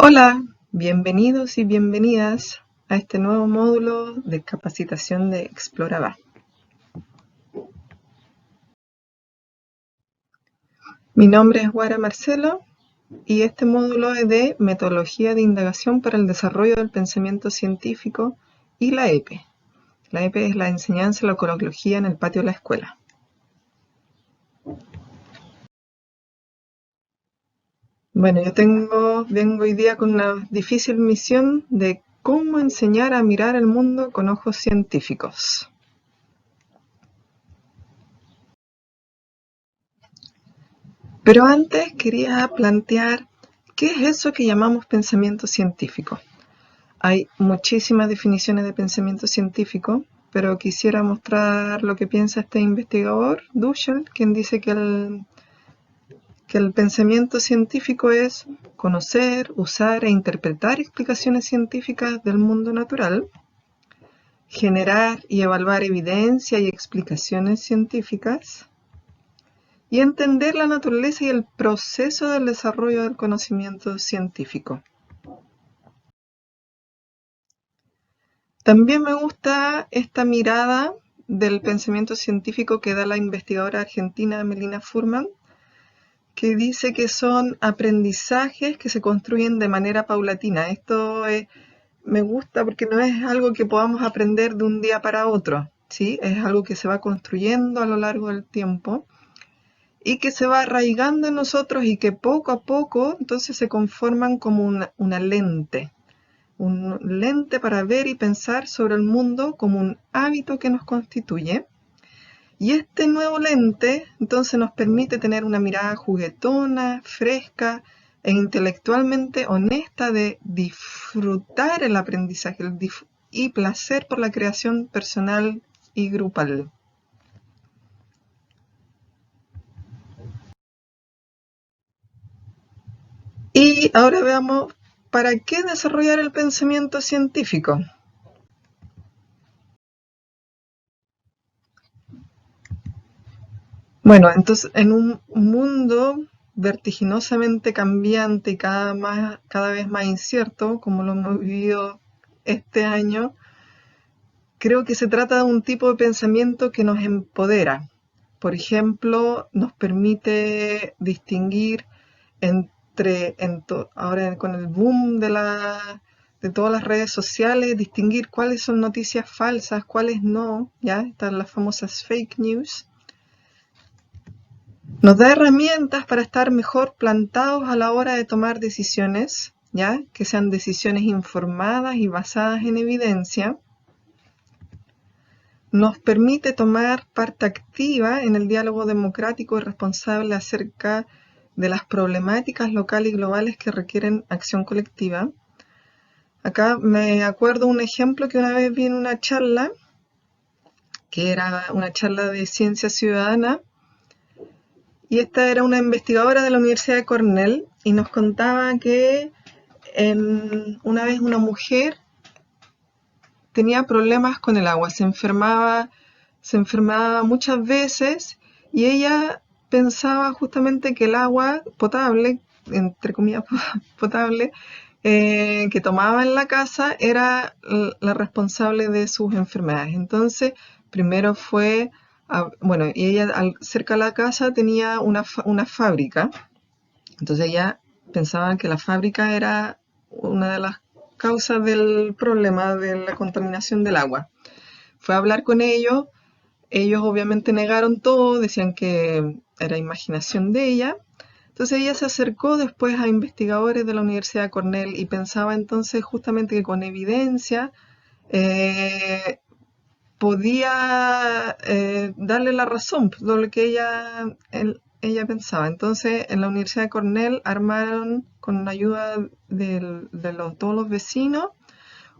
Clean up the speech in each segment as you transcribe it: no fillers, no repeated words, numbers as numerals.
Hola, bienvenidos y bienvenidas a este nuevo módulo de capacitación de Explora. Mi nombre es Guara Marcelo y este módulo es de Metodología de Indagación para el Desarrollo del Pensamiento Científico y la EPE. La EPE es la enseñanza de la coloquiología en el patio de la escuela. Bueno, vengo hoy día con una difícil misión de cómo enseñar a mirar el mundo con ojos científicos. Pero antes quería plantear qué es eso que llamamos pensamiento científico. Hay muchísimas definiciones de pensamiento científico, pero quisiera mostrar lo que piensa este investigador, Dussel, quien dice que el pensamiento científico es conocer, usar e interpretar explicaciones científicas del mundo natural, generar y evaluar evidencia y explicaciones científicas, y entender la naturaleza y el proceso del desarrollo del conocimiento científico. También me gusta esta mirada del pensamiento científico que da la investigadora argentina Melina Furman, que dice que son aprendizajes que se construyen de manera paulatina. Me gusta porque no es algo que podamos aprender de un día para otro, ¿sí? Es algo que se va construyendo a lo largo del tiempo y que se va arraigando en nosotros y que poco a poco entonces se conforman como una lente, un lente para ver y pensar sobre el mundo como un hábito que nos constituye. Y este nuevo lente entonces nos permite tener una mirada juguetona, fresca e intelectualmente honesta de disfrutar el aprendizaje y placer por la creación personal y grupal. Y ahora veamos, ¿para qué desarrollar el pensamiento científico? Bueno, entonces en un mundo vertiginosamente cambiante y cada vez más incierto, como lo hemos vivido este año, creo que se trata de un tipo de pensamiento que nos empodera. Por ejemplo, nos permite distinguir ahora con el boom de todas las redes sociales, distinguir cuáles son noticias falsas, cuáles no, ¿ya? Están las famosas fake news. Nos da herramientas para estar mejor plantados a la hora de tomar decisiones, ¿ya? Que sean decisiones informadas y basadas en evidencia. Nos permite tomar parte activa en el diálogo democrático y responsable acerca de las problemáticas locales y globales que requieren acción colectiva. Acá me acuerdo un ejemplo que una vez vi en una charla, que era una charla de ciencia ciudadana, y esta era una investigadora de la Universidad de Cornell y nos contaba que una vez una mujer tenía problemas con el agua, se enfermaba muchas veces y ella pensaba justamente que el agua potable, entre comillas potable, que tomaba en la casa era la responsable de sus enfermedades. Entonces, primero fue, bueno, y ella cerca de la casa tenía una fábrica, entonces ella pensaba que la fábrica era una de las causas del problema de la contaminación del agua. Fue a hablar con ellos obviamente negaron todo, decían que era imaginación de ella. Entonces ella se acercó después a investigadores de la Universidad de Cornell y pensaba entonces justamente que con evidencia eh, podía darle la razón, todo lo que ella pensaba. Entonces, en la Universidad de Cornell armaron, con la ayuda de todos los vecinos,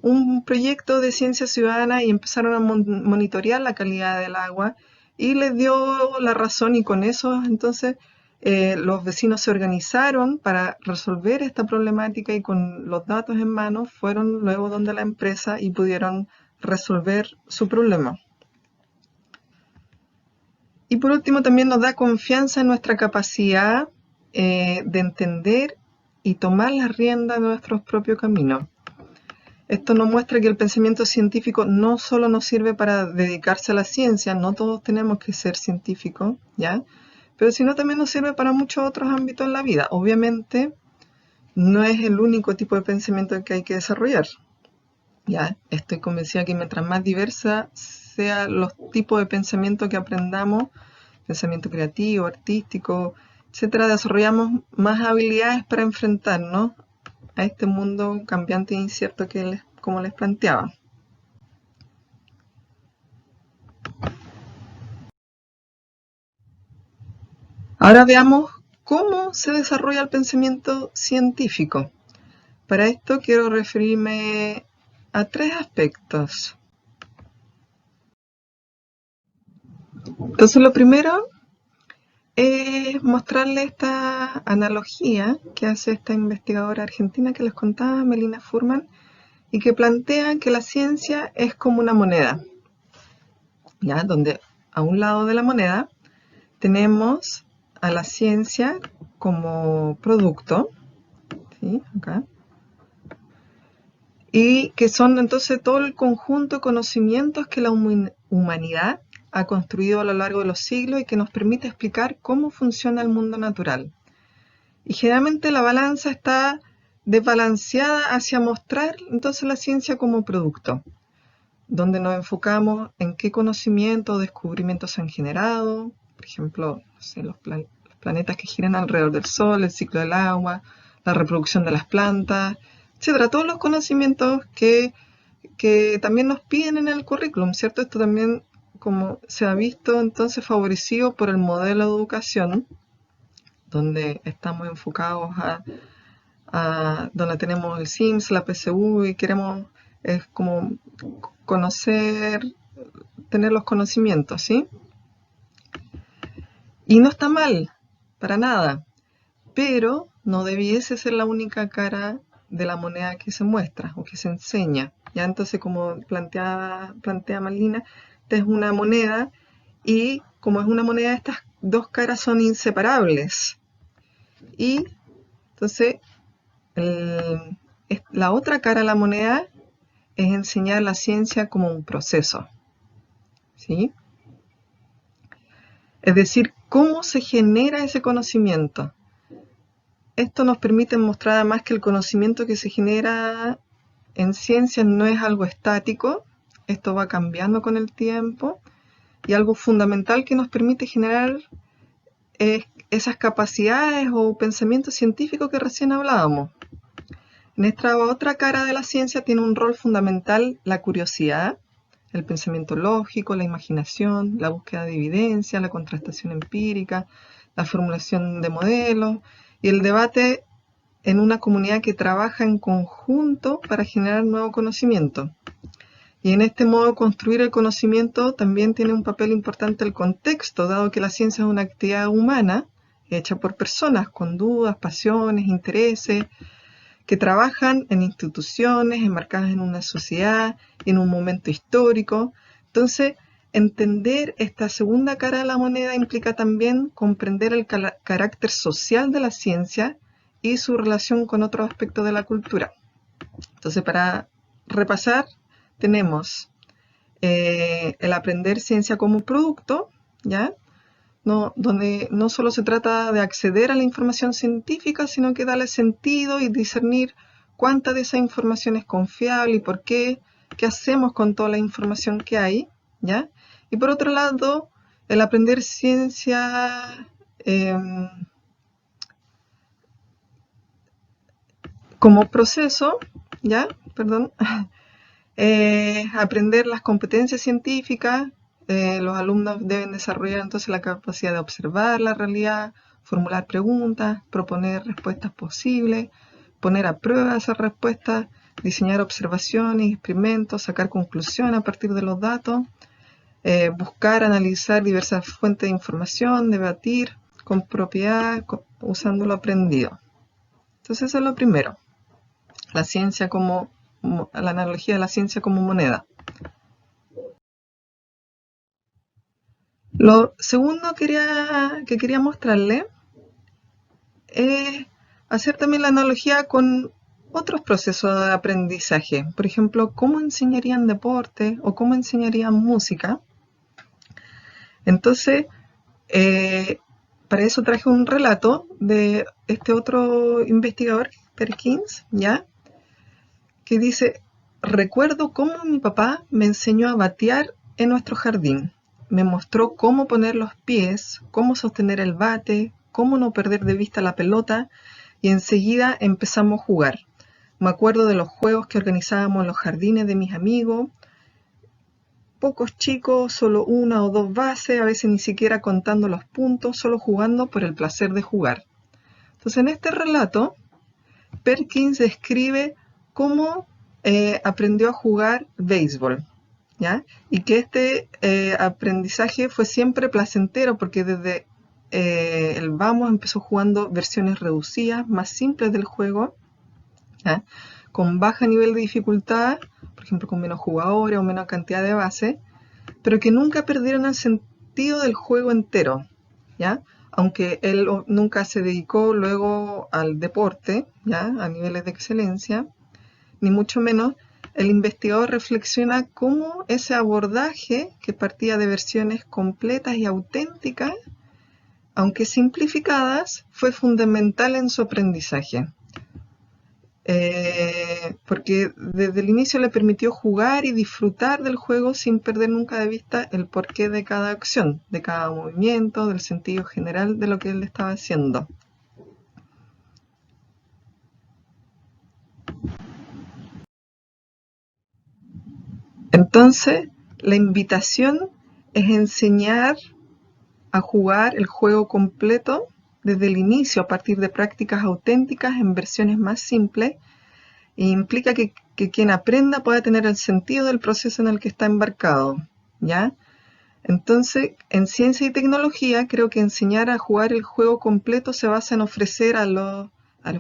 un proyecto de ciencia ciudadana y empezaron a monitorear la calidad del agua y les dio la razón y con eso entonces los vecinos se organizaron para resolver esta problemática y con los datos en mano fueron luego donde la empresa y pudieron resolver su problema. Y por último también nos da confianza en nuestra capacidad de entender y tomar las riendas de nuestros propios caminos. Esto nos muestra que el pensamiento científico no solo nos sirve para dedicarse a la ciencia, no todos tenemos que ser científicos, ¿ya? Pero sino también nos sirve para muchos otros ámbitos en la vida. Obviamente, no es el único tipo de pensamiento que hay que desarrollar. Ya, estoy convencida que mientras más diversa sean los tipos de pensamiento que aprendamos, pensamiento creativo, artístico, etcétera, desarrollamos más habilidades para enfrentarnos a este mundo cambiante e incierto que como les planteaba. Ahora veamos cómo se desarrolla el pensamiento científico. Para esto quiero referirme a tres aspectos. Entonces lo primero es mostrarle esta analogía que hace esta investigadora argentina que les contaba, Melina Furman, y que plantea que la ciencia es como una moneda, ¿ya? Donde a un lado de la moneda tenemos a la ciencia como producto, ¿sí? Acá. Y que son entonces todo el conjunto de conocimientos que la humanidad ha construido a lo largo de los siglos y que nos permite explicar cómo funciona el mundo natural. Y generalmente la balanza está desbalanceada hacia mostrar entonces la ciencia como producto, donde nos enfocamos en qué conocimientos o descubrimientos se han generado, por ejemplo, no sé, los planetas que giran alrededor del Sol, el ciclo del agua, la reproducción de las plantas, etcétera. Todos los conocimientos que también nos piden en el currículum, ¿cierto? Esto también, como se ha visto entonces favorecido por el modelo de educación, donde estamos enfocados donde tenemos el SIMS, la PSU y queremos es como conocer, tener los conocimientos, ¿sí? Y no está mal, para nada, pero no debiese ser la única cara de la moneda que se muestra o que se enseña. Ya entonces, como plantea Malina, esta es una moneda y como es una moneda, estas dos caras son inseparables. Y entonces, la otra cara de la moneda es enseñar la ciencia como un proceso, ¿sí? Es decir, cómo se genera ese conocimiento. Esto nos permite mostrar además que el conocimiento que se genera en ciencia no es algo estático, esto va cambiando con el tiempo y algo fundamental que nos permite generar esas capacidades o pensamientos científicos que recién hablábamos. En esta otra cara de la ciencia tiene un rol fundamental la curiosidad, el pensamiento lógico, la imaginación, la búsqueda de evidencia, la contrastación empírica, la formulación de modelos y el debate en una comunidad que trabaja en conjunto para generar nuevo conocimiento. Y en este modo construir el conocimiento también tiene un papel importante el contexto, dado que la ciencia es una actividad humana hecha por personas con dudas, pasiones, intereses, que trabajan en instituciones enmarcadas en una sociedad, en un momento histórico. Entonces, entender esta segunda cara de la moneda implica también comprender el carácter social de la ciencia y su relación con otros aspectos de la cultura. Entonces, para repasar, tenemos el aprender ciencia como producto, ¿ya? Donde no solo se trata de acceder a la información científica, sino que darle sentido y discernir cuánta de esa información es confiable y por qué hacemos con toda la información que hay, ¿ya? Y por otro lado, el aprender ciencia como proceso, ¿ya? Perdón. Aprender las competencias científicas, los alumnos deben desarrollar entonces la capacidad de observar la realidad, formular preguntas, proponer respuestas posibles, poner a prueba esas respuestas, diseñar observaciones, experimentos, sacar conclusiones a partir de los datos, buscar, analizar diversas fuentes de información, debatir con propiedad usando lo aprendido. Entonces eso es lo primero, la ciencia como la analogía de la ciencia como moneda. Lo segundo que quería mostrarle es hacer también la analogía con otros procesos de aprendizaje. Por ejemplo, cómo enseñarían deporte o cómo enseñarían música. Entonces, para eso traje un relato de este otro investigador, Perkins, ¿ya? Que dice: recuerdo cómo mi papá me enseñó a batear en nuestro jardín. Me mostró cómo poner los pies, cómo sostener el bate, cómo no perder de vista la pelota, y enseguida empezamos a jugar. Me acuerdo de los juegos que organizábamos en los jardines de mis amigos, pocos chicos, solo una o dos bases, a veces ni siquiera contando los puntos, solo jugando por el placer de jugar. Entonces, en este relato, Perkins describe cómo aprendió a jugar béisbol, ¿ya? Y que este aprendizaje fue siempre placentero porque desde el vamos empezó jugando versiones reducidas, más simples del juego, ¿ya? Con baja nivel de dificultad, por ejemplo con menos jugadores o menos cantidad de bases, pero que nunca perdieron el sentido del juego entero, ¿ya? Aunque él nunca se dedicó luego al deporte, ¿ya? A niveles de excelencia, ni mucho menos, el investigador reflexiona cómo ese abordaje, que partía de versiones completas y auténticas, aunque simplificadas, fue fundamental en su aprendizaje. Porque desde el inicio le permitió jugar y disfrutar del juego sin perder nunca de vista el porqué de cada acción, de cada movimiento, del sentido general de lo que él estaba haciendo. Entonces, la invitación es enseñar a jugar el juego completo desde el inicio a partir de prácticas auténticas en versiones más simples, e implica que quien aprenda pueda tener el sentido del proceso en el que está embarcado, ¿ya? Entonces, en ciencia y tecnología, creo que enseñar a jugar el juego completo se basa en ofrecer a los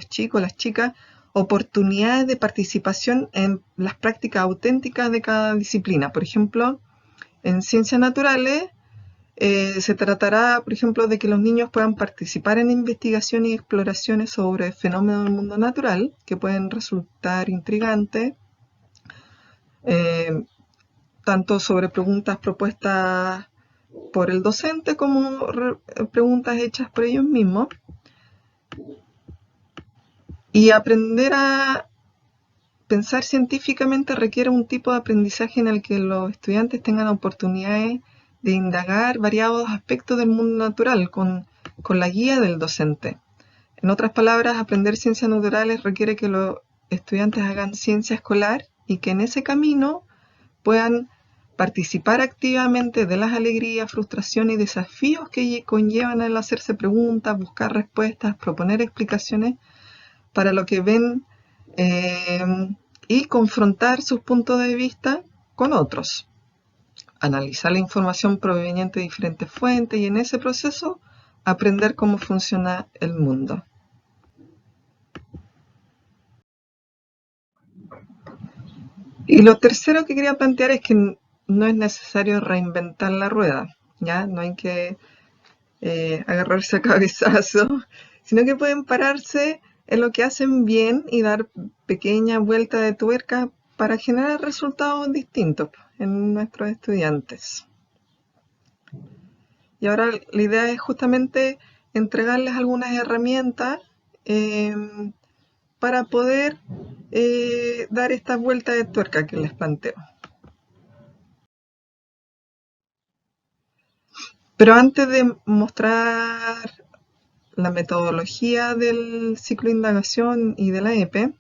chicos, a las chicas, oportunidades de participación en las prácticas auténticas de cada disciplina. Por ejemplo, en ciencias naturales, se tratará, por ejemplo, de que los niños puedan participar en investigaciones y exploraciones sobre fenómenos del mundo natural que pueden resultar intrigantes, tanto sobre preguntas propuestas por el docente como preguntas hechas por ellos mismos. Y aprender a pensar científicamente requiere un tipo de aprendizaje en el que los estudiantes tengan oportunidades de indagar variados aspectos del mundo natural con la guía del docente. En otras palabras, aprender ciencias naturales requiere que los estudiantes hagan ciencia escolar y que en ese camino puedan participar activamente de las alegrías, frustraciones y desafíos que conllevan el hacerse preguntas, buscar respuestas, proponer explicaciones para lo que ven y confrontar sus puntos de vista con otros. Analizar la información proveniente de diferentes fuentes y en ese proceso aprender cómo funciona el mundo. Y lo tercero que quería plantear es que no es necesario reinventar la rueda, ¿ya? No hay que agarrarse a cabezazo, sino que pueden pararse en lo que hacen bien y dar pequeñas vueltas de tuerca para generar resultados distintos en nuestros estudiantes. Y ahora la idea es justamente entregarles algunas herramientas para poder dar esta vuelta de tuerca que les planteo. Pero antes de mostrar la metodología del ciclo de indagación y de la EPE,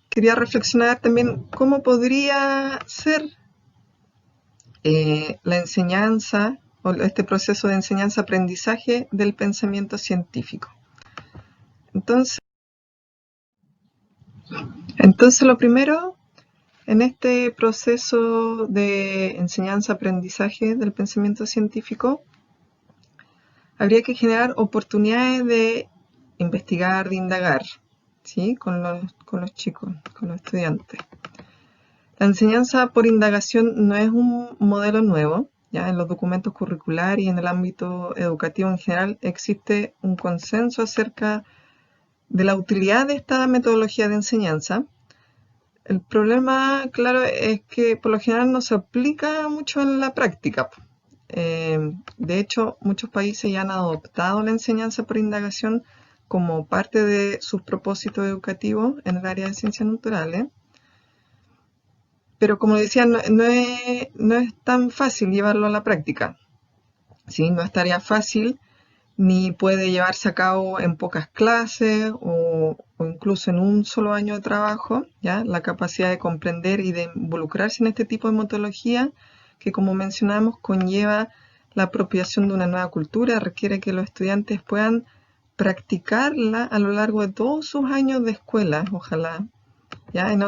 quería reflexionar también cómo podría ser la enseñanza o este proceso de enseñanza-aprendizaje del pensamiento científico. Entonces lo primero, en este proceso de enseñanza-aprendizaje del pensamiento científico, habría que generar oportunidades de investigar, de indagar, ¿sí? Con los chicos, con los estudiantes. La enseñanza por indagación no es un modelo nuevo, Ya en los documentos curriculares y en el ámbito educativo en general existe un consenso acerca de la utilidad de esta metodología de enseñanza. El problema, claro, es que por lo general no se aplica mucho en la práctica. De hecho, muchos países ya han adoptado la enseñanza por indagación como parte de sus propósitos educativos en el área de ciencias naturales. Pero como decía, no es tan fácil llevarlo a la práctica. ¿Sí? No es tarea fácil ni puede llevarse a cabo en pocas clases o incluso en un solo año de trabajo. ¿Ya? La capacidad de comprender y de involucrarse en este tipo de metodología, que como mencionamos conlleva la apropiación de una nueva cultura, requiere que los estudiantes puedan practicarla a lo largo de todos sus años de escuela, ojalá. ¿Ya? En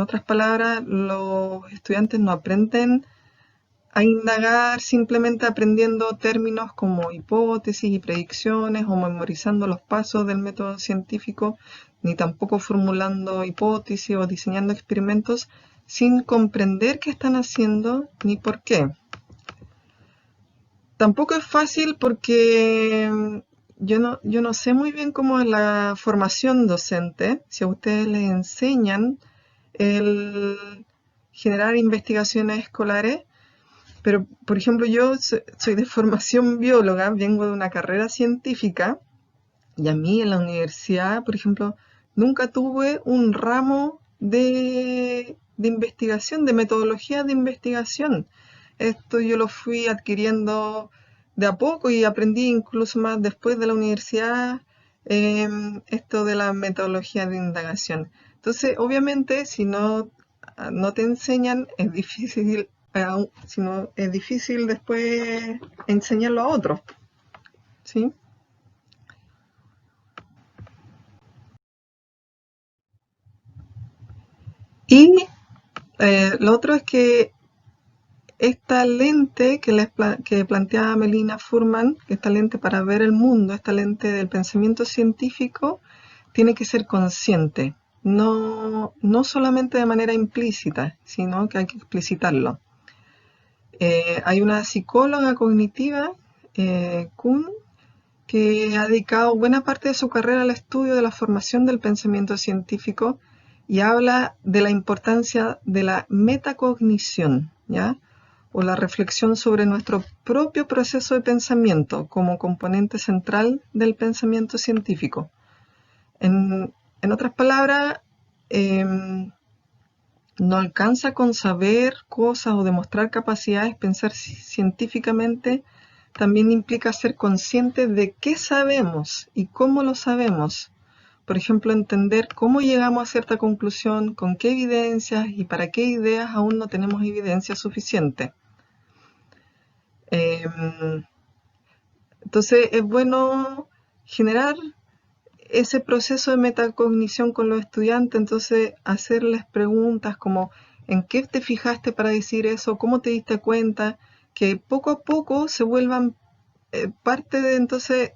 otras palabras, los estudiantes no aprenden a indagar simplemente aprendiendo términos como hipótesis y predicciones o memorizando los pasos del método científico, ni tampoco formulando hipótesis o diseñando experimentos sin comprender qué están haciendo ni por qué. Tampoco es fácil porque yo no sé muy bien cómo es la formación docente, si a ustedes les enseñan el generar investigaciones escolares. Pero, por ejemplo, yo soy de formación bióloga, vengo de una carrera científica y a mí en la universidad, por ejemplo, nunca tuve un ramo de investigación, de metodología de investigación. Esto yo lo fui adquiriendo de a poco y aprendí incluso más después de la universidad esto de la metodología de indagación. Entonces, obviamente, si no te enseñan, es difícil, es difícil después enseñarlo a otros, ¿sí? Y lo otro es que esta lente que planteaba Melina Furman, esta lente para ver el mundo, esta lente del pensamiento científico, tiene que ser consciente, no solamente de manera implícita, sino que hay que explicitarlo. Hay una psicóloga cognitiva, Kuhn, que ha dedicado buena parte de su carrera al estudio de la formación del pensamiento científico y habla de la importancia de la metacognición, ¿ya? O la reflexión sobre nuestro propio proceso de pensamiento como componente central del pensamiento científico. En otras palabras, no alcanza con saber cosas o demostrar capacidades, pensar científicamente también implica ser consciente de qué sabemos y cómo lo sabemos. Por ejemplo, entender cómo llegamos a cierta conclusión, con qué evidencias y para qué ideas aún no tenemos evidencia suficiente. Entonces es bueno generar ese proceso de metacognición con los estudiantes, entonces hacerles preguntas como ¿en qué te fijaste para decir eso? ¿Cómo te diste cuenta? Que poco a poco se vuelvan parte de entonces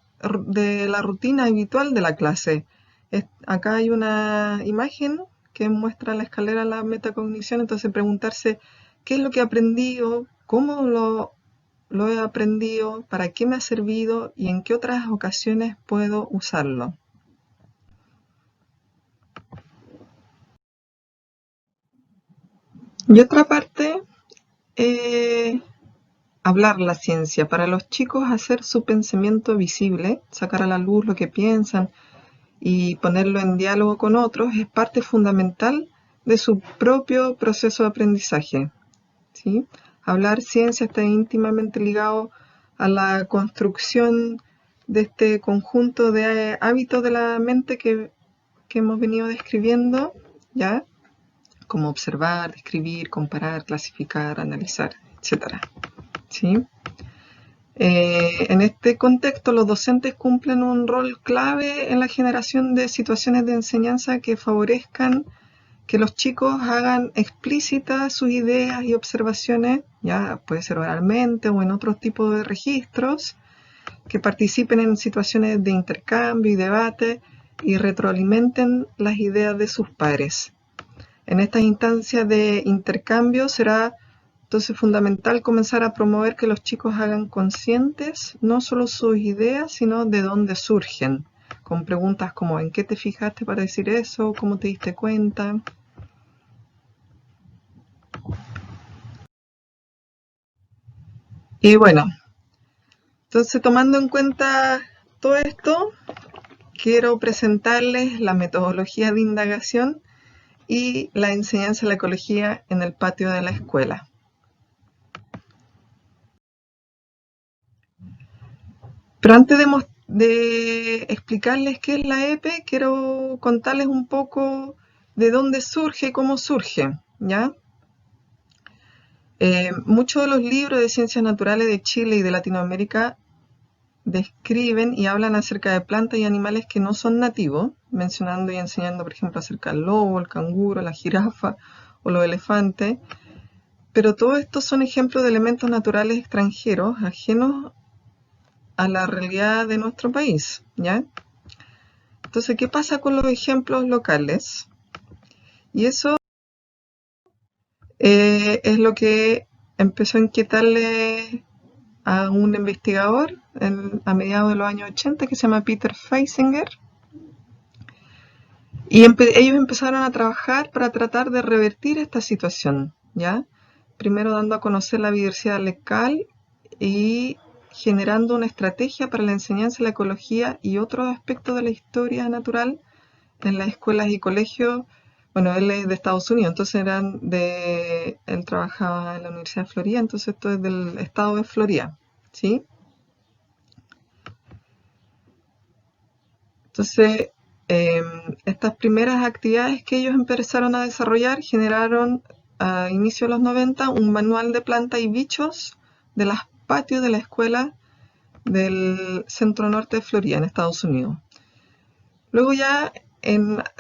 de la rutina habitual de la clase. Acá hay una imagen que muestra la escalera a la metacognición, entonces preguntarse qué es lo que aprendí o cómo lo he aprendido, para qué me ha servido y en qué otras ocasiones puedo usarlo. Y otra parte, eh, hablar la ciencia. Para los chicos hacer su pensamiento visible, sacar a la luz lo que piensan y ponerlo en diálogo con otros es parte fundamental de su propio proceso de aprendizaje, ¿sí? Hablar ciencia está íntimamente ligado a la construcción de este conjunto de hábitos de la mente que hemos venido describiendo, ¿ya? Como observar, describir, comparar, clasificar, analizar, etcétera, ¿sí? En este contexto, los docentes cumplen un rol clave en la generación de situaciones de enseñanza que favorezcan que los chicos hagan explícitas sus ideas y observaciones, ya puede ser oralmente o en otros tipos de registros, que participen en situaciones de intercambio y debate y retroalimenten las ideas de sus pares. En estas instancias de intercambio será Entonces es fundamental comenzar a promover que los chicos hagan conscientes no solo sus ideas, sino de dónde surgen, con preguntas como ¿en qué te fijaste para decir eso? ¿Cómo te diste cuenta? Y bueno, entonces tomando en cuenta todo esto, quiero presentarles la metodología de indagación y la enseñanza de la ecología en el patio de la escuela. Pero antes de explicarles qué es la EPE, quiero contarles un poco de dónde surge y cómo surge, ¿ya? Muchos de los libros de ciencias naturales de Chile y de Latinoamérica describen y hablan acerca de plantas y animales que no son nativos, mencionando y enseñando, por ejemplo, acerca del lobo, el canguro, la jirafa o los elefantes, pero todo esto son ejemplos de elementos naturales extranjeros, ajenos a la realidad de nuestro país, ¿ya? Entonces, ¿qué pasa con los ejemplos locales? Y eso es lo que empezó a inquietarle a un investigador a mediados de los años 80 que se llama Peter Feisinger. Y ellos empezaron a trabajar para tratar de revertir esta situación, ¿ya? Primero dando a conocer la diversidad local y generando una estrategia para la enseñanza de la ecología y otros aspectos de la historia natural en las escuelas y colegios. Bueno, él es de Estados Unidos, entonces él trabajaba en la Universidad de Florida, entonces esto es del estado de Florida, ¿sí? Entonces, eh, estas primeras actividades que ellos empezaron a desarrollar generaron a inicio de los 90 un manual de plantas y bichos de los patios de la escuela del centro norte de Florida, en Estados Unidos. Luego ya,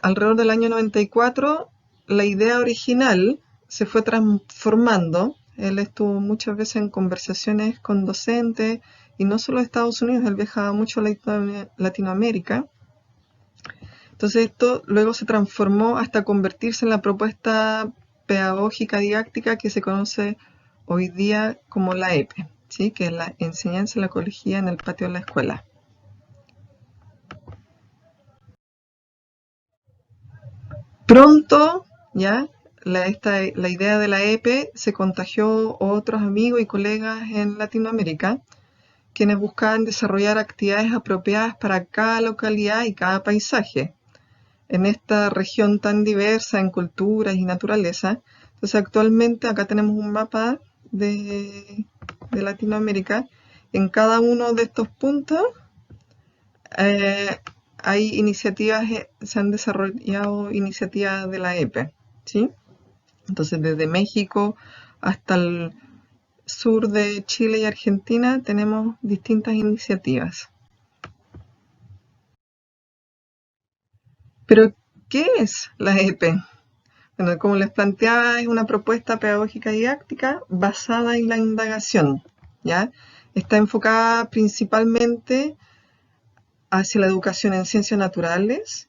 alrededor del año 94, la idea original se fue transformando. Él estuvo muchas veces en conversaciones con docentes, y no solo de Estados Unidos, él viajaba mucho a Latinoamérica. Entonces esto luego se transformó hasta convertirse en la propuesta pedagógica didáctica que se conoce hoy día como la EPE, ¿sí? Que es la enseñanza de la ecología en el patio de la escuela. Pronto, ya, la idea de la EPE se contagió a otros amigos y colegas en Latinoamérica, quienes buscaban desarrollar actividades apropiadas para cada localidad y cada paisaje en esta región tan diversa en culturas y naturaleza. Entonces actualmente acá tenemos un mapa de Latinoamérica. En cada uno de estos puntos eh, hay iniciativas, se han desarrollado iniciativas de la EPE, ¿sí? Entonces desde México hasta el sur de Chile y Argentina tenemos distintas iniciativas. Pero, ¿qué es la EPE? Bueno, como les planteaba, es una propuesta pedagógica didáctica basada en la indagación, ¿ya? Está enfocada principalmente hacia la educación en ciencias naturales,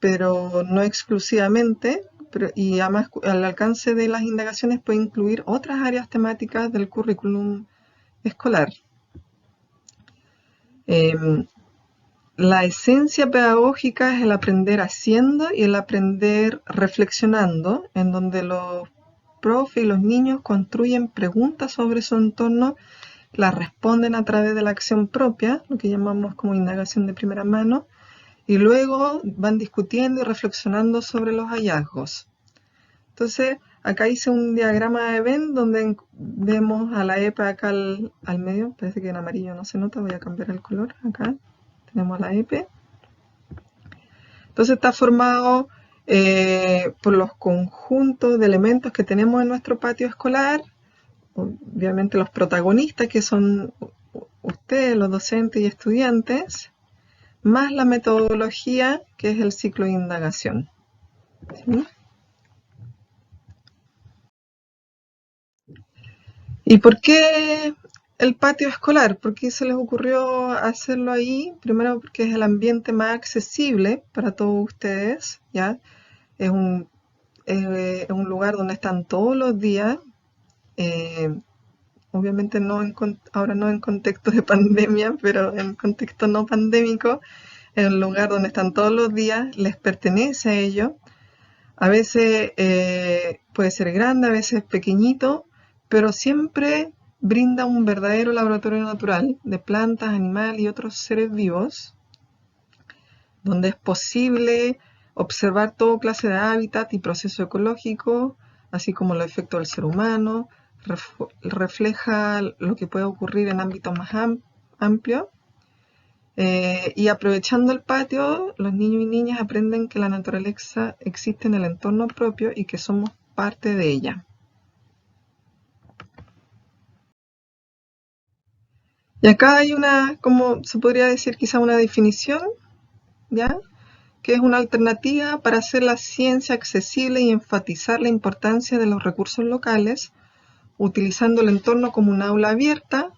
pero no exclusivamente, y además al alcance de las indagaciones puede incluir otras áreas temáticas del currículum escolar. Eh, la esencia pedagógica es el aprender haciendo y el aprender reflexionando, en donde los profes y los niños construyen preguntas sobre su entorno, las responden a través de la acción propia, lo que llamamos como indagación de primera mano, y luego van discutiendo y reflexionando sobre los hallazgos. Entonces, acá hice un diagrama de Venn donde vemos a la EPE acá al medio, parece que en amarillo no se nota, voy a cambiar el color, acá tenemos la EPE. Entonces está formado por los conjuntos de elementos que tenemos en nuestro patio escolar, obviamente los protagonistas que son ustedes, los docentes y estudiantes, más la metodología que es el ciclo de indagación, ¿sí? ¿Y por qué el patio escolar? ¿Por qué se les ocurrió hacerlo ahí? Primero porque es el ambiente más accesible para todos ustedes, ¿ya? Es un lugar donde están todos los días, obviamente ahora no en contexto de pandemia, pero en contexto no pandémico, en un lugar donde están todos los días, les pertenece a ellos. A veces puede ser grande, a veces pequeñito, pero siempre brinda un verdadero laboratorio natural de plantas, animales y otros seres vivos, donde es posible observar toda clase de hábitat y proceso ecológico, así como los efectos del ser humano, refleja lo que puede ocurrir en ámbitos más amplios. Y aprovechando el patio, los niños y niñas aprenden que la naturaleza existe en el entorno propio y que somos parte de ella. Y acá hay una, como se podría decir, quizá una definición, ¿ya? Que es una alternativa para hacer la ciencia accesible y enfatizar la importancia de los recursos locales, utilizando el entorno como un aula abierta,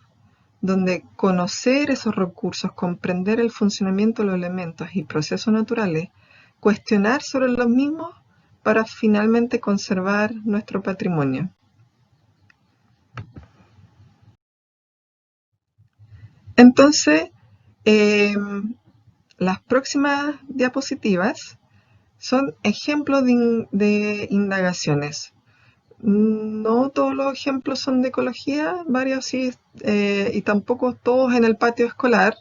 donde conocer esos recursos, comprender el funcionamiento de los elementos y procesos naturales, cuestionar sobre los mismos para finalmente conservar nuestro patrimonio. Entonces, las próximas diapositivas son ejemplos de indagaciones. No todos los ejemplos son de ecología, varios sí, y tampoco todos en el patio escolar.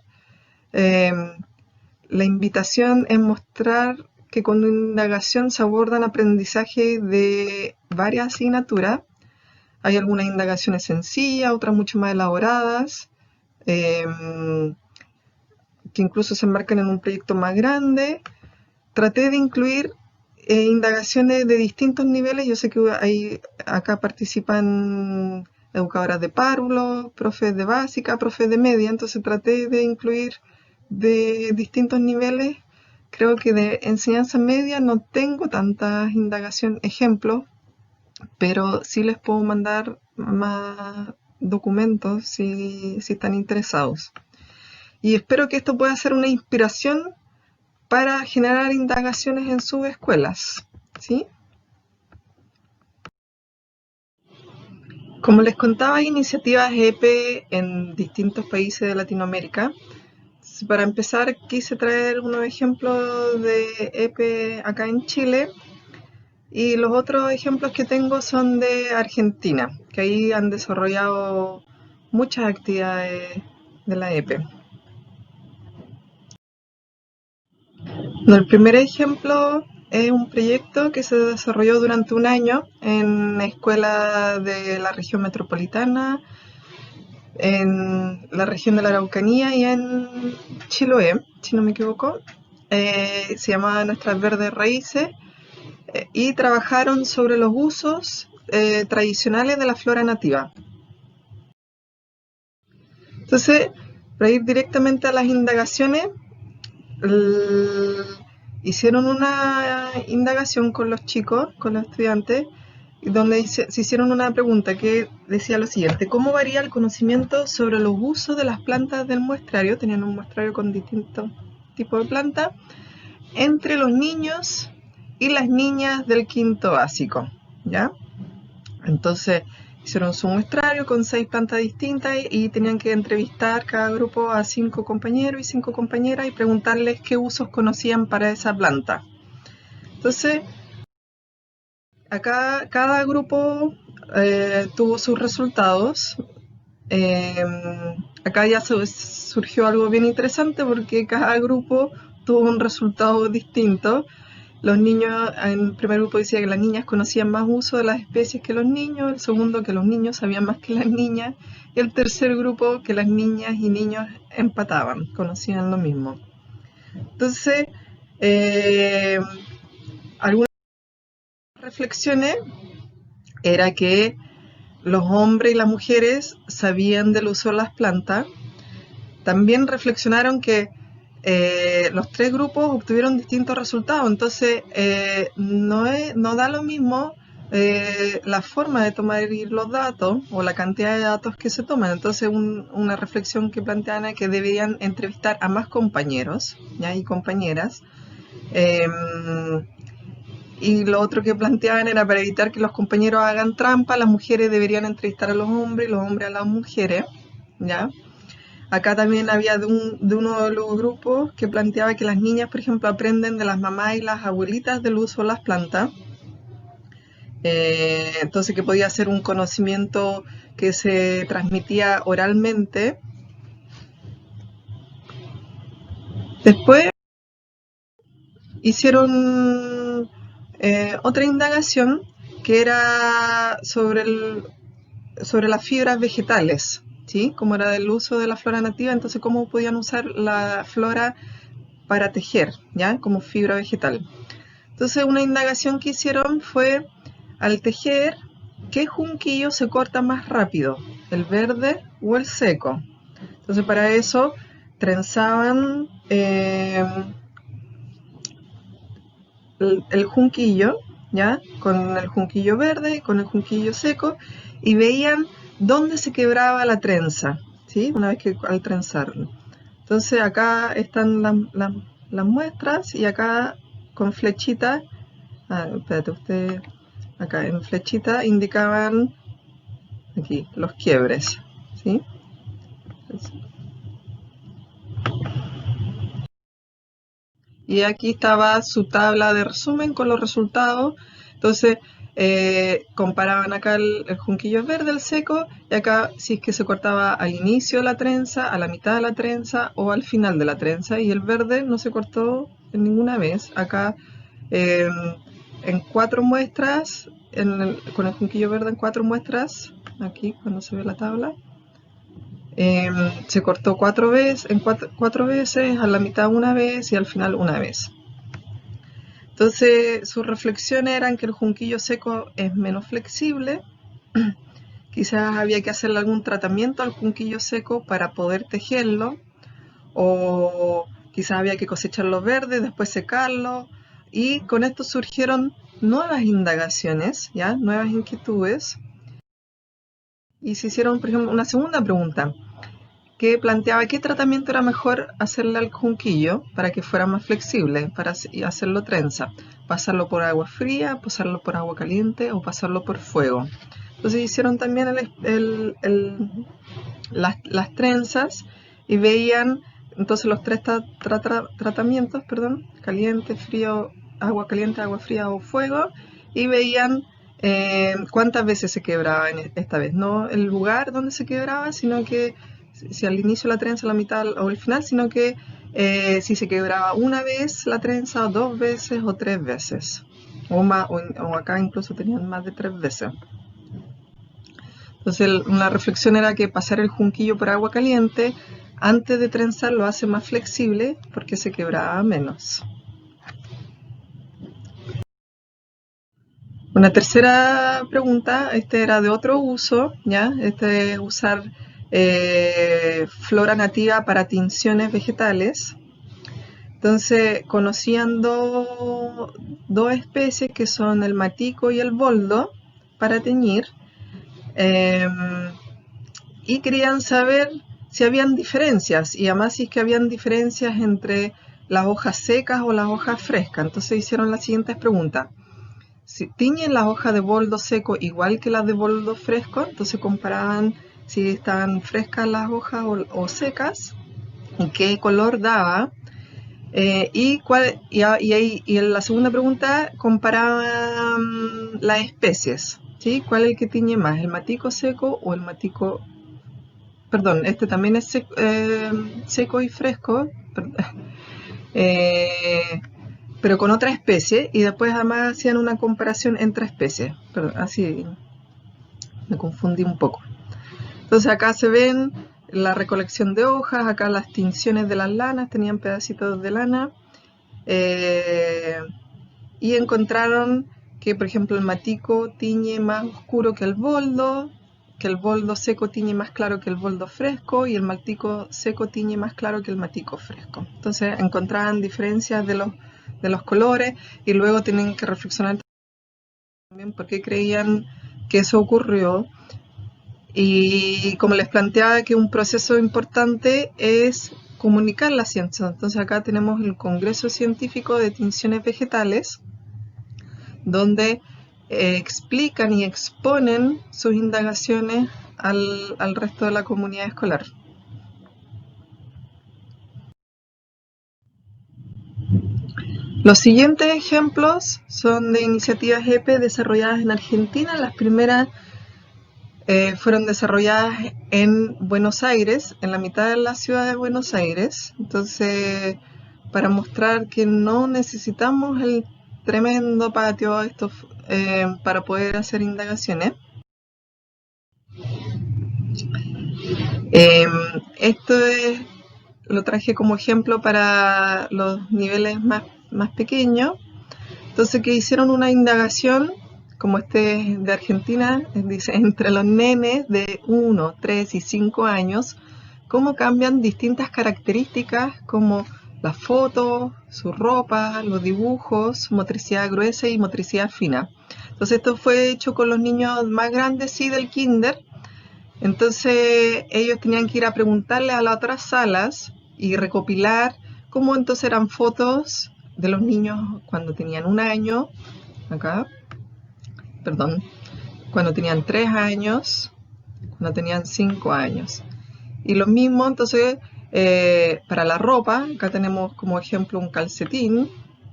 La invitación es mostrar que con una indagación se abordan aprendizaje de varias asignaturas. Hay algunas indagaciones sencillas, otras mucho más elaboradas, que incluso se enmarcan en un proyecto más grande. Traté de incluir indagaciones de distintos niveles. Yo sé que acá participan educadoras de párvulos, profes de básica, profes de media, entonces traté de incluir de distintos niveles. Creo que de enseñanza media no tengo tantas ejemplos, pero sí les puedo mandar más documentos si están interesados. Y espero que esto pueda ser una inspiración para generar indagaciones en sus escuelas, ¿sí? Como les contaba, hay iniciativas EP en distintos países de Latinoamérica. Para empezar, quise traer unos ejemplos de EP acá en Chile, y los otros ejemplos que tengo son de Argentina, que ahí han desarrollado muchas actividades de la EP. El primer ejemplo es un proyecto que se desarrolló durante un año en escuelas de la región metropolitana, en la región de la Araucanía y en Chiloé, si no me equivoco. Se llamaba Nuestras Verdes Raíces, y trabajaron sobre los usos tradicionales de la flora nativa. Entonces, para ir directamente a las indagaciones, hicieron una indagación con los chicos, con los estudiantes, donde se hicieron una pregunta que decía lo siguiente: ¿cómo varía el conocimiento sobre los usos de las plantas del muestrario? Tenían un muestrario con distintos tipos de plantas, entre los niños y las niñas del quinto básico, ¿ya? Entonces hicieron su muestrario con 6 plantas distintas y tenían que entrevistar cada grupo a 5 compañeros y 5 compañeras y preguntarles qué usos conocían para esa planta. Entonces, acá cada grupo tuvo sus resultados. Acá ya surgió algo bien interesante porque cada grupo tuvo un resultado distinto. Los niños, en el primer grupo decía que las niñas conocían más uso de las especies que los niños, el segundo que los niños sabían más que las niñas, y el tercer grupo que las niñas y niños empataban, conocían lo mismo. Entonces, algunas reflexiones era que los hombres y las mujeres sabían del uso de las plantas. También reflexionaron que los 3 grupos obtuvieron distintos resultados, entonces no da lo mismo la forma de tomar los datos o la cantidad de datos que se toman. Entonces una reflexión que plantean es que deberían entrevistar a más compañeros, ¿ya? Y compañeras, Y lo otro que planteaban era para evitar que los compañeros hagan trampa, las mujeres deberían entrevistar a los hombres y los hombres a las mujeres, ¿ya? Acá también había de uno de los grupos que planteaba que las niñas, por ejemplo, aprenden de las mamás y las abuelitas del uso de las plantas. Entonces que podía ser un conocimiento que se transmitía oralmente. Después hicieron otra indagación que era sobre las fibras vegetales, ¿sí? Como era del uso de la flora nativa, entonces cómo podían usar la flora para tejer, ¿ya? Como fibra vegetal. Entonces una indagación que hicieron fue, al tejer, ¿qué junquillo se corta más rápido? ¿El verde o el seco? Entonces para eso trenzaban el junquillo, ¿ya? Con el junquillo verde, con el junquillo seco, y veían dónde se quebraba la trenza, ¿sí? Una vez que al trenzarlo. Entonces acá están las muestras y acá con flechita, espérate, usted, acá en flechita indicaban aquí los quiebres, ¿sí? Y aquí estaba su tabla de resumen con los resultados. Entonces, comparaban acá el junquillo verde, el seco, y acá si es que se cortaba al inicio de la trenza, a la mitad de la trenza o al final de la trenza. Y el verde no se cortó en ninguna vez. Acá eh, en 4 muestras, con el junquillo verde en 4 muestras, aquí cuando se ve la tabla, se cortó 4 veces, en 4 veces, a la mitad una vez y al final una vez. Entonces, sus reflexiones eran que el junquillo seco es menos flexible, quizás había que hacerle algún tratamiento al junquillo seco para poder tejerlo, o quizás había que cosecharlo verde, después secarlo, y con esto surgieron nuevas indagaciones, ¿ya? Nuevas inquietudes, y se hicieron, por ejemplo, una segunda pregunta, que planteaba qué tratamiento era mejor hacerle al junquillo para que fuera más flexible, para hacerlo trenza. Pasarlo por agua fría, pasarlo por agua caliente o pasarlo por fuego. Entonces hicieron también las trenzas y veían entonces los 3 tratamientos, perdón, caliente, frío, agua caliente, agua fría o fuego, y veían cuántas veces se quebraba esta vez, no el lugar donde se quebraba, sino que si al inicio la trenza, la mitad o el final, sino que si se quebraba una vez la trenza, o 2 veces o 3 veces, o, más, o acá incluso tenían más de 3 veces. Entonces una reflexión era que pasar el junquillo por agua caliente antes de trenzar lo hace más flexible porque se quebraba menos. Una tercera pregunta, este era de otro uso, ¿ya? Este es usar flora nativa para tinciones vegetales. Entonces conocían dos especies que son el matico y el boldo para teñir. Eh, y querían saber si habían diferencias y además si es que habían diferencias entre las hojas secas o las hojas frescas. Entonces hicieron las siguientes preguntas. Si tiñen las hojas de boldo seco igual que las de boldo fresco, entonces comparaban si estaban frescas las hojas o secas y qué color daba. Y en la segunda pregunta comparaban las especies, ¿sí? ¿Cuál es el que tiñe más, el matico seco o el matico? Perdón, este también es seco y fresco, eh, pero con otra especie, y después además hacían una comparación entre especies. Perdón, así me confundí un poco. Entonces acá se ven la recolección de hojas, acá las tinciones de las lanas, tenían pedacitos de lana, y encontraron que, por ejemplo, el matico tiñe más oscuro que el boldo seco tiñe más claro que el boldo fresco y el matico seco tiñe más claro que el matico fresco. Entonces encontraban diferencias de los colores y luego tienen que reflexionar también por qué creían que eso ocurrió. Y como les planteaba que un proceso importante es comunicar la ciencia. Entonces acá tenemos el Congreso Científico de Tinciones Vegetales, donde explican y exponen sus indagaciones al resto de la comunidad escolar. Los siguientes ejemplos son de iniciativas EPE desarrolladas en Argentina. Las primeras fueron desarrolladas en Buenos Aires, en la mitad de la ciudad de Buenos Aires. Entonces, para mostrar que no necesitamos el tremendo patio para poder hacer indagaciones. Esto lo traje como ejemplo para los niveles más pequeños. Entonces, que hicieron una indagación, como este de Argentina, dice, entre los nenes de 1, 3 y 5 años, cómo cambian distintas características como las fotos, su ropa, los dibujos, motricidad gruesa y motricidad fina. Entonces, esto fue hecho con los niños más grandes, sí, del kinder. Entonces, ellos tenían que ir a preguntarle a las otras salas y recopilar cómo entonces eran fotos de los niños cuando tenían 1 año, cuando tenían 3 años, cuando tenían 5 años. Y lo mismo, entonces, para la ropa, acá tenemos como ejemplo un calcetín,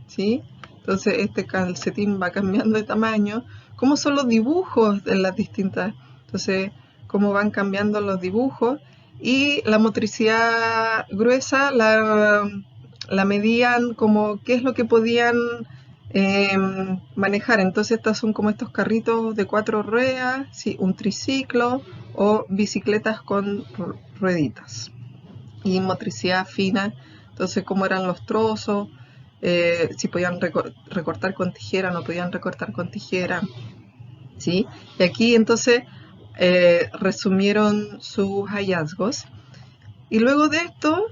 ¿sí? Entonces, este calcetín va cambiando de tamaño. ¿Cómo son los dibujos de las distintas? Entonces, cómo van cambiando los dibujos. Y la motricidad gruesa la medían como qué es lo que podían manejar. Entonces estas son como estos carritos de 4 ruedas, ¿sí? Un triciclo o bicicletas con rueditas. Y motricidad fina, entonces cómo eran los trozos, si podían recortar con tijera, no podían recortar con tijera, ¿sí? Y aquí entonces resumieron sus hallazgos. Y luego de esto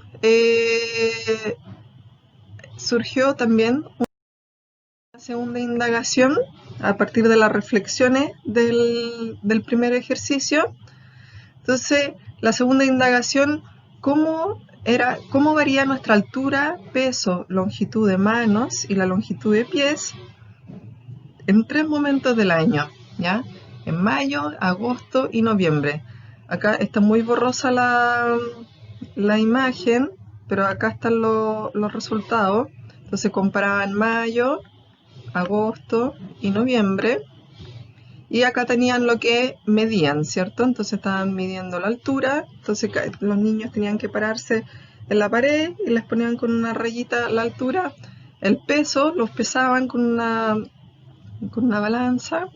surgió también una segunda indagación a partir de las reflexiones del primer ejercicio. Entonces, la segunda indagación, ¿cómo varía nuestra altura, peso, longitud de manos y la longitud de pies en 3 momentos del año, ¿ya? En mayo, agosto y noviembre. Acá está muy borrosa la imagen, pero acá están los resultados. Entonces comparaban mayo, agosto y noviembre. Y acá tenían lo que medían, ¿cierto? Entonces estaban midiendo la altura. Entonces los niños tenían que pararse en la pared y les ponían con una rayita la altura. El peso los pesaban con una balanza.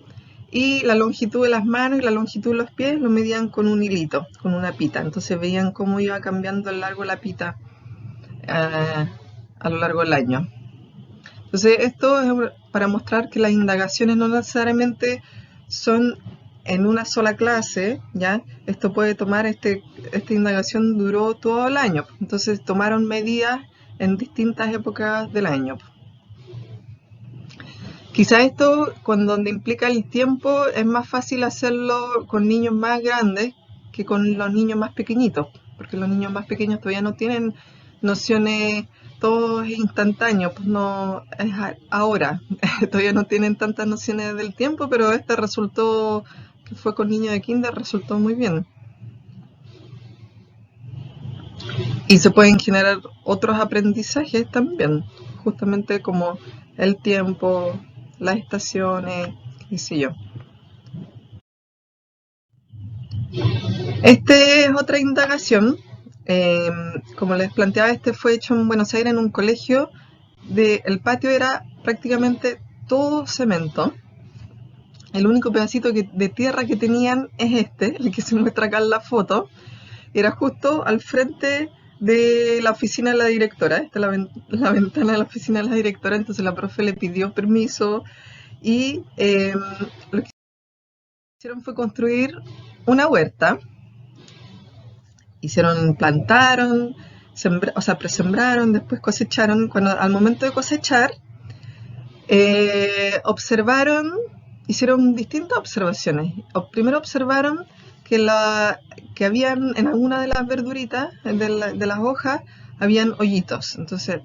Y la longitud de las manos y la longitud de los pies lo medían con un hilito, con una pita. Entonces veían cómo iba cambiando el largo de la pita a lo largo del año. Entonces esto es para mostrar que las indagaciones no necesariamente son en una sola clase, ¿ya? Esto puede tomar, esta indagación duró todo el año. Entonces tomaron medidas en distintas épocas del año. Quizá esto, donde implica el tiempo, es más fácil hacerlo con niños más grandes que con los niños más pequeñitos, porque los niños más pequeños todavía no tienen nociones, todo es instantáneo, pues no es ahora, todavía no tienen tantas nociones del tiempo, pero este resultó, que fue con niños de kinder, resultó muy bien. Y se pueden generar otros aprendizajes también, justamente como el tiempo, las estaciones, qué sé yo. Este es otra indagación. Como les planteaba, este fue hecho en Buenos Aires en un colegio. El patio era prácticamente todo cemento. El único pedacito de tierra que tenían es el que se muestra acá en la foto. Era justo al frente de la oficina de la directora. Esta es la ventana de la oficina de la directora. Entonces la profe le pidió permiso y lo que hicieron fue construir una huerta. Plantaron, presembraron, después cosecharon. Al momento de cosechar, hicieron distintas observaciones. Primero observaron que habían en alguna de las verduritas, de las hojas, habían hoyitos. Entonces,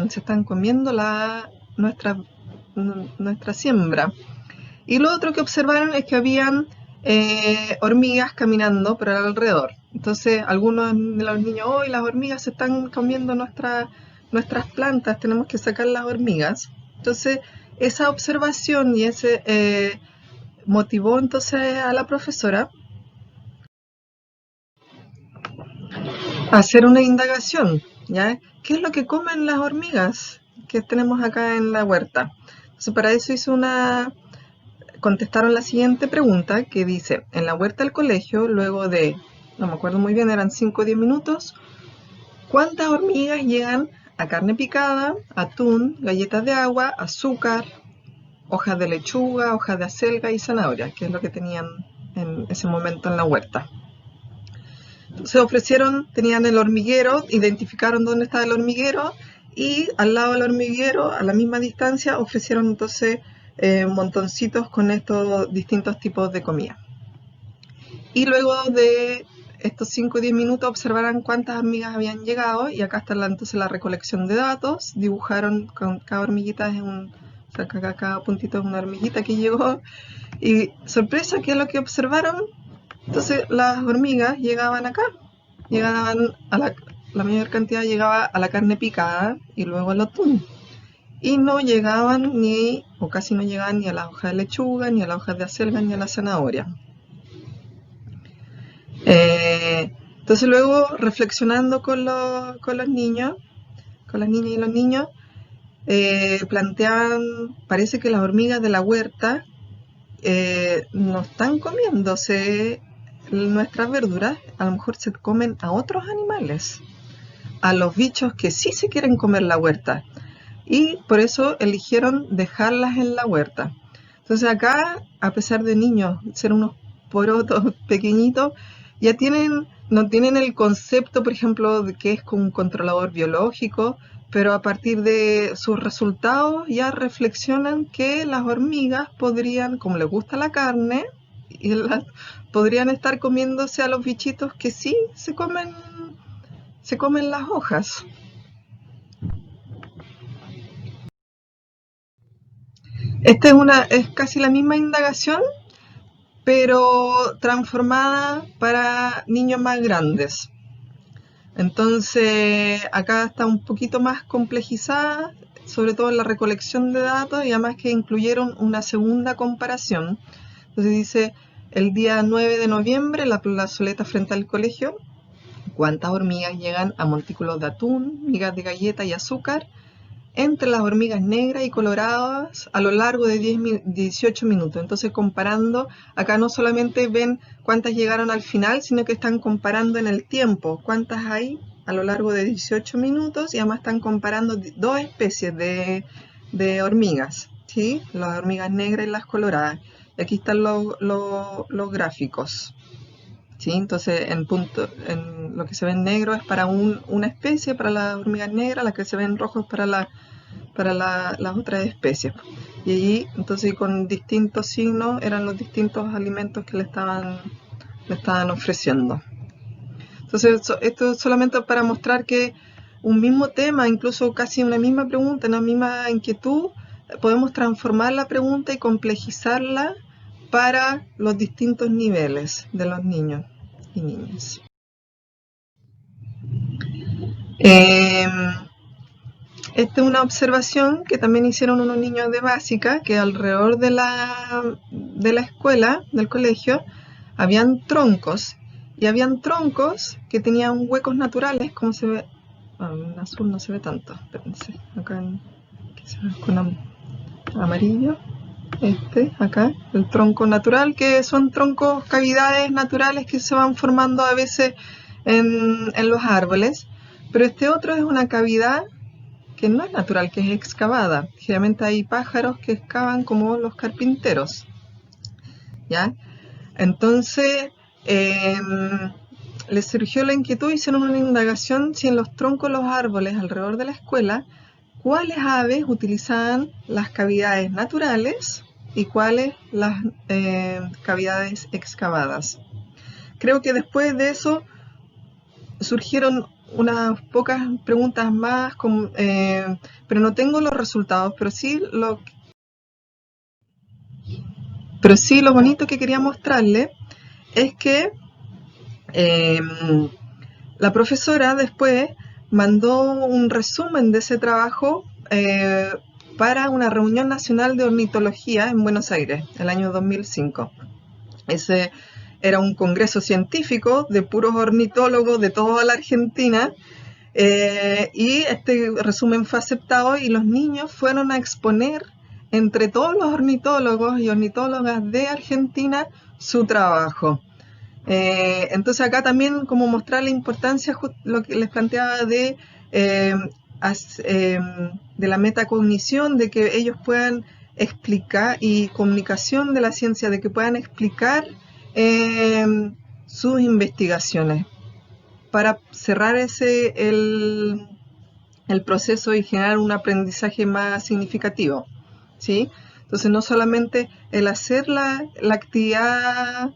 se están comiendo nuestras nuestra siembra. Y lo otro que observaron es que habían hormigas caminando por alrededor. Entonces algunos de los niños, hoy las hormigas se están comiendo nuestras plantas, tenemos que sacar las hormigas. Entonces esa observación y ese motivó entonces a la profesora a hacer una indagación, ¿ya? ¿Qué es lo que comen las hormigas que tenemos acá en la huerta? Entonces para eso contestaron la siguiente pregunta que dice, en la huerta del colegio, luego de, no me acuerdo muy bien, eran 5 o 10 minutos, ¿cuántas hormigas llegan a carne picada, atún, galletas de agua, azúcar, hojas de lechuga, hojas de acelga y zanahoria, que es lo que tenían en ese momento en la huerta? Se ofrecieron, tenían el hormiguero, identificaron dónde estaba el hormiguero y al lado del hormiguero, a la misma distancia, ofrecieron entonces montoncitos con estos distintos tipos de comida. Y luego de estos 5 o 10 minutos observarán cuántas hormigas habían llegado y acá está entonces la recolección de datos, dibujaron con cada hormiguita o sea, cada puntito es una hormiguita que llegó y sorpresa, ¿qué es lo que observaron? Entonces las hormigas llegaban acá, llegaban la mayor cantidad llegaba a la carne picada y luego al atún. Y no llegaban o casi no llegaban ni a las hojas de lechuga, ni a las hojas de acelga, ni a la zanahoria. Entonces luego reflexionando con los niños, con las niñas y los niños, planteaban, parece que las hormigas de la huerta no están comiéndose nuestras verduras, a lo mejor se comen a otros animales, a los bichos que sí se quieren comer la huerta. Y por eso eligieron dejarlas en la huerta. Entonces acá, a pesar de niños ser unos porotos pequeñitos, ya no tienen el concepto, por ejemplo, de que es como un controlador biológico, pero a partir de sus resultados ya reflexionan que las hormigas podrían, como les gusta la carne, podrían estar comiéndose a los bichitos que sí se comen las hojas. Esta es casi la misma indagación, pero transformada para niños más grandes. Entonces, acá está un poquito más complejizada, sobre todo en la recolección de datos, y además que incluyeron una segunda comparación. Entonces dice, el día 9 de noviembre, la plazoleta frente al colegio, ¿cuántas hormigas llegan a montículos de atún, migas de galleta y azúcar entre las hormigas negras y coloradas a lo largo de 18 minutos? Entonces comparando, acá no solamente ven cuántas llegaron al final, sino que están comparando en el tiempo, cuántas hay a lo largo de 18 minutos, y además están comparando dos especies de hormigas, ¿sí? Las hormigas negras y las coloradas. Y aquí están los gráficos. ¿Sí? Entonces, en lo que se ve en negro es para una especie, para las hormigas negras, las que se ven en rojo es para las otras especies. Y allí, entonces, con distintos signos, eran los distintos alimentos que le estaban ofreciendo. Entonces, esto es solamente para mostrar que un mismo tema, incluso casi una misma pregunta, una misma inquietud, podemos transformar la pregunta y complejizarla para los distintos niveles de los niños y niñas. Esta es una observación que también hicieron unos niños de básica, que alrededor de la escuela, del colegio, habían troncos, y habían troncos que tenían huecos naturales, como se ve, en azul no se ve tanto, espérense, acá con amarillo, acá, el tronco natural, que son troncos, cavidades naturales que se van formando a veces en los árboles, pero este otro es una cavidad que no es natural, que es excavada. Generalmente hay pájaros que excavan como los carpinteros, ¿ya? Entonces, les surgió la inquietud, hicieron una indagación si en los troncos de los árboles alrededor de la escuela, cuáles aves utilizaban las cavidades naturales y cuáles las cavidades excavadas. Creo que después de eso surgieron unas pocas preguntas más, pero no tengo los resultados, pero sí Pero sí, lo bonito que quería mostrarle es que la profesora después mandó un resumen de ese trabajo para una reunión nacional de ornitología en Buenos Aires, el año 2005. Ese era un congreso científico de puros ornitólogos de toda la Argentina, y este resumen fue aceptado y los niños fueron a exponer entre todos los ornitólogos y ornitólogas de Argentina su trabajo. Entonces acá también como mostrar la importancia, lo que les planteaba eh, de la metacognición, de que ellos puedan explicar, y comunicación de la ciencia, de que puedan explicar eh, sus investigaciones para cerrar el proceso y generar un aprendizaje más significativo, ¿sí? Entonces no solamente el hacer la actividad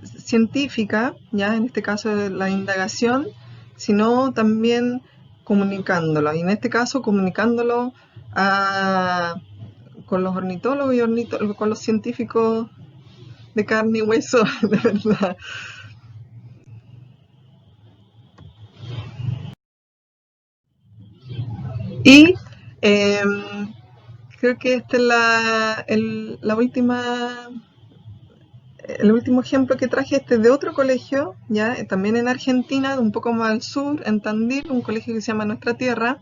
científica, ya en este caso la indagación, sino también comunicándolo, y en este caso comunicándolo con los ornitólogos y con los científicos de carne y hueso, de verdad. Y eh, creo que esta es la última, el último ejemplo que traje, este de otro colegio, ya también en Argentina, un poco más al sur, en Tandil, un colegio que se llama Nuestra Tierra.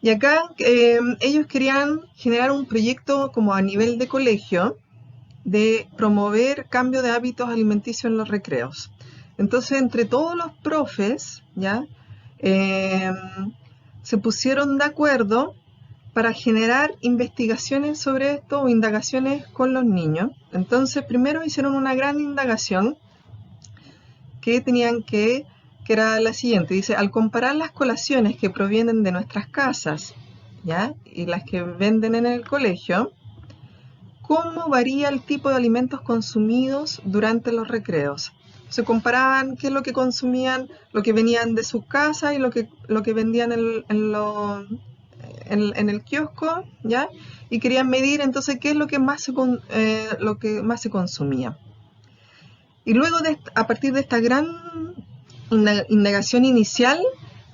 Y acá ellos querían generar un proyecto como a nivel de colegio de promover cambio de hábitos alimenticios en los recreos. Entonces, entre todos los profes, ya eh, se pusieron de acuerdo para generar investigaciones sobre esto o indagaciones con los niños. Entonces, primero hicieron una gran indagación que que era la siguiente. Dice, al comparar las colaciones que provienen de nuestras casas, ¿ya? Y las que venden en el colegio, ¿cómo varía el tipo de alimentos consumidos durante los recreos? Se comparaban qué es lo que consumían, lo que venían de sus casas y lo que vendían en el kiosco, ¿ya? Y querían medir entonces qué es lo que más se consumía. Y luego, a partir de esta gran indagación inicial,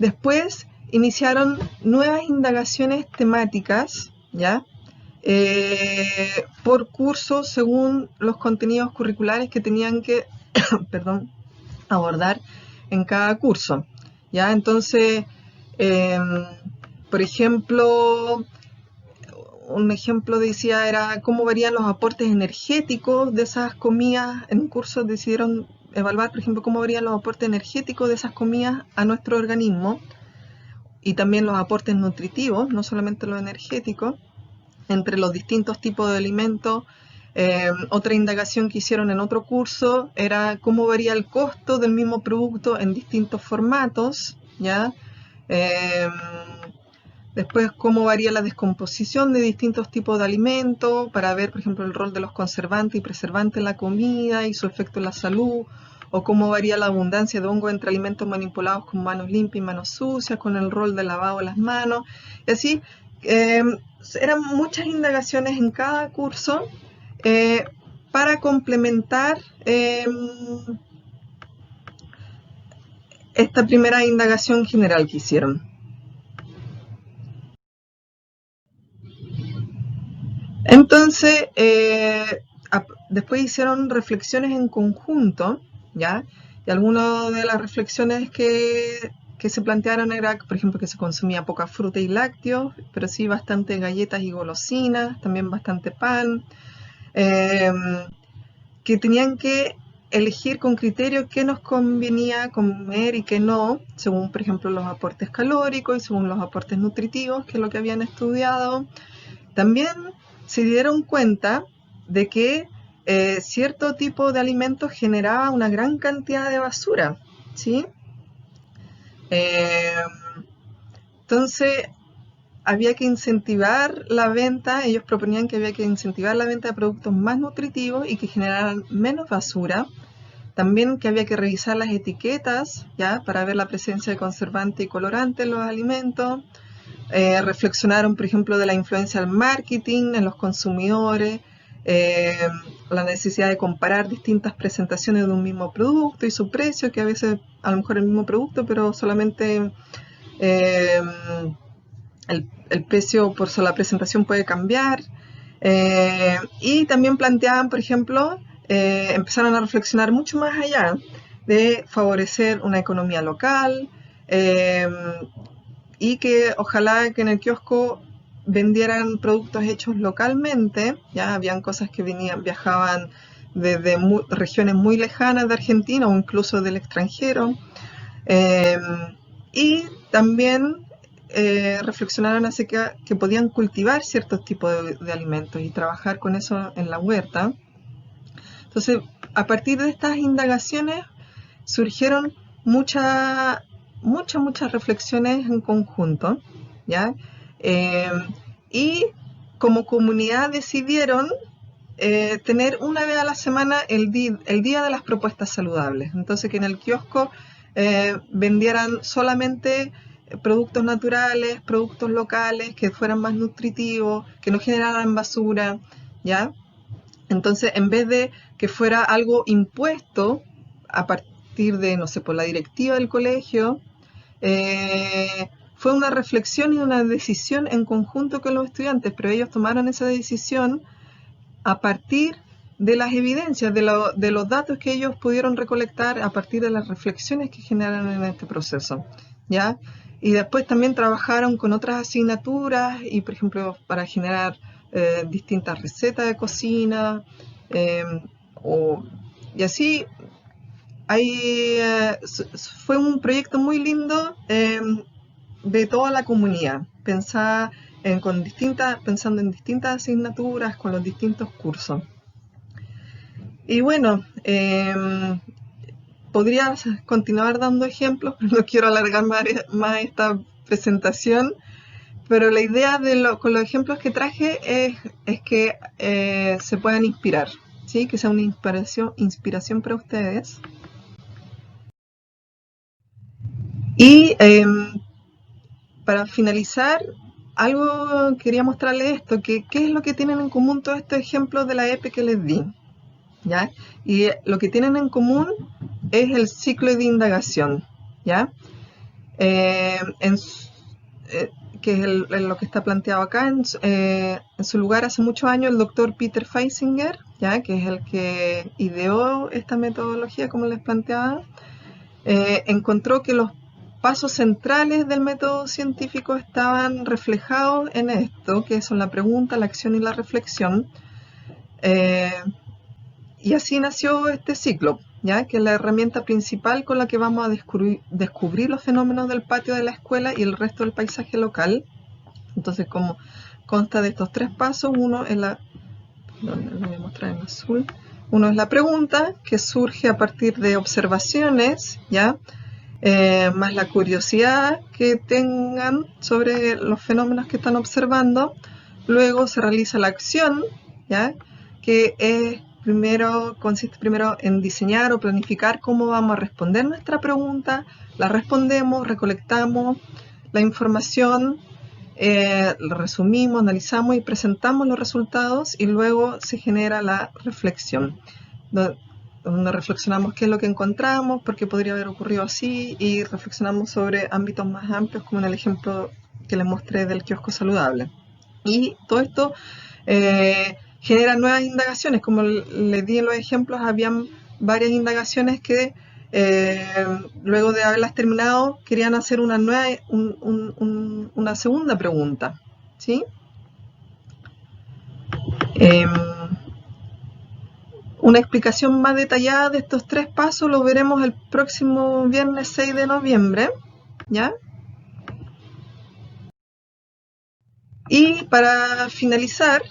después iniciaron nuevas indagaciones temáticas, ¿ya? Por cursos según los contenidos curriculares que tenían que perdón, abordar en cada curso, ¿ya? Entonces, eh, por ejemplo, un ejemplo decía era cómo varían los aportes energéticos de esas comidas. En un curso decidieron evaluar, por ejemplo, cómo varían los aportes energéticos de esas comidas a nuestro organismo, y también los aportes nutritivos, no solamente los energéticos, entre los distintos tipos de alimentos. Otra indagación que hicieron en otro curso era cómo varía el costo del mismo producto en distintos formatos, ¿ya? Eh, Después, cómo varía la descomposición de distintos tipos de alimentos, para ver, por ejemplo, el rol de los conservantes y preservantes en la comida y su efecto en la salud, o cómo varía la abundancia de hongos entre alimentos manipulados con manos limpias y manos sucias, con el rol del lavado de las manos. Y así, eh, eran muchas indagaciones en cada curso eh, para complementar esta primera indagación general que hicieron. Entonces, después hicieron reflexiones en conjunto, ¿ya? Y algunas de las reflexiones que se plantearon era, por ejemplo, que se consumía poca fruta y lácteos, pero sí bastante galletas y golosinas, también bastante pan, eh, que tenían que elegir con criterio qué nos convenía comer y qué no, según, por ejemplo, los aportes calóricos y según los aportes nutritivos, que es lo que habían estudiado. También se dieron cuenta de que cierto tipo de alimentos generaba una gran cantidad de basura, ¿sí? Eh, entonces, había que incentivar la venta, ellos proponían que había que incentivar la venta de productos más nutritivos y que generaran menos basura. También que había que revisar las etiquetas, ¿ya? Para ver la presencia de conservantes y colorantes en los alimentos. Reflexionaron, por ejemplo, de la influencia del marketing en los consumidores, la necesidad de comparar distintas presentaciones de un mismo producto y su precio, que a veces a lo mejor el mismo producto, pero solamente el precio por sola presentación puede cambiar. Y también planteaban, por ejemplo, empezaron a reflexionar mucho más allá de favorecer una economía local, y que ojalá que en el kiosco vendieran productos hechos localmente. Ya habían cosas que viajaban desde regiones muy lejanas de Argentina o incluso del extranjero. Y también reflexionaron acerca que podían cultivar ciertos tipos de alimentos y trabajar con eso en la huerta. Entonces, a partir de estas indagaciones surgieron muchas reflexiones en conjunto, ¿ya? Y como comunidad decidieron tener una vez a la semana el día de las propuestas saludables. Entonces, que en el kiosco vendieran solamente productos naturales, productos locales, que fueran más nutritivos, que no generaran basura, ¿ya? Entonces, en vez de que fuera algo impuesto a partir de, no sé, por la directiva del colegio, fue una reflexión y una decisión en conjunto con los estudiantes, pero ellos tomaron esa decisión a partir de las evidencias, de los datos que ellos pudieron recolectar a partir de las reflexiones que generaron en este proceso, ¿ya? Y después también trabajaron con otras asignaturas y, por ejemplo, para generar distintas recetas de cocina, eh, y así fue un proyecto muy lindo de toda la comunidad, pensando en distintas asignaturas con los distintos cursos. Y bueno, podría continuar dando ejemplos, pero no quiero alargar más esta presentación. Pero la idea con los ejemplos que traje es que se puedan inspirar, ¿sí? Que sea una inspiración para ustedes. Y para finalizar, quería mostrarles esto, qué es lo que tienen en común todos estos ejemplos de la EPE que les di, ¿ya? Y lo que tienen en común es el ciclo de indagación, ¿ya? Que es lo que está planteado acá. En su lugar, hace muchos años, el doctor Peter Feisinger, ¿ya? Que es el que ideó esta metodología, como les planteaba, encontró que los pasos centrales del método científico estaban reflejados en esto, que son la pregunta, la acción y la reflexión. Y así nació este ciclo, ¿ya? Que es la herramienta principal con la que vamos a descubrir los fenómenos del patio de la escuela y el resto del paisaje local. Entonces, como consta de estos tres pasos, uno es lo voy a mostrar en azul. Uno es la pregunta, que surge a partir de observaciones, ¿ya? Más la curiosidad que tengan sobre los fenómenos que están observando. Luego se realiza la acción, ¿ya? Que consiste primero en diseñar o planificar cómo vamos a responder nuestra pregunta. La respondemos, recolectamos la información, la resumimos, analizamos y presentamos los resultados, y luego se genera la reflexión, donde reflexionamos qué es lo que encontramos, por qué podría haber ocurrido así, y reflexionamos sobre ámbitos más amplios, como en el ejemplo que les mostré del kiosco saludable. Y todo esto genera nuevas indagaciones. Como les di en los ejemplos, habían varias indagaciones que luego de haberlas terminado querían hacer una segunda pregunta, ¿sí? Una explicación más detallada de estos tres pasos lo veremos el próximo viernes 6 de noviembre, ¿ya? Y para finalizar,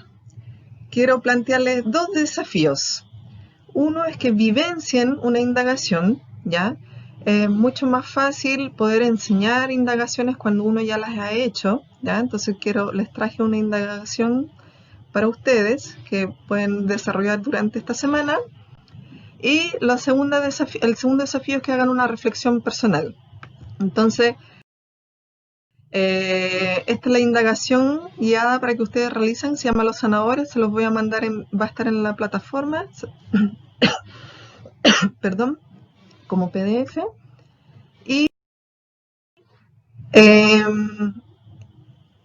quiero plantearles dos desafíos. Uno es que vivencien una indagación, ¿ya? Es mucho más fácil poder enseñar indagaciones cuando uno ya las ha hecho, ¿ya? Entonces les traje una indagación para ustedes que pueden desarrollar durante esta semana. Y el segundo desafío es que hagan una reflexión personal. Entonces, Esta es la indagación guiada para que ustedes realicen, se llama Los Sanadores, se los voy a mandar, va a estar en la plataforma, perdón, como PDF. Y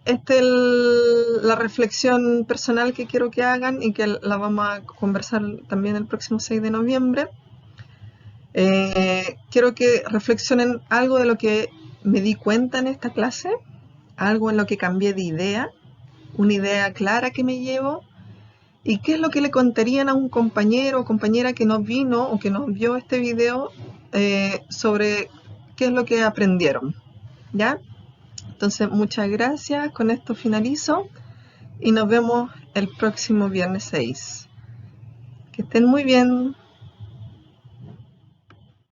esta es la reflexión personal que quiero que hagan y que la vamos a conversar también el próximo 6 de noviembre. Quiero que reflexionen algo de lo que me di cuenta en esta clase, algo en lo que cambié de idea, una idea clara que me llevo, y qué es lo que le contarían a un compañero o compañera que no vino o que no vio este video sobre qué es lo que aprendieron, ¿ya? Entonces, muchas gracias, con esto finalizo y nos vemos el próximo viernes 6. Que estén muy bien.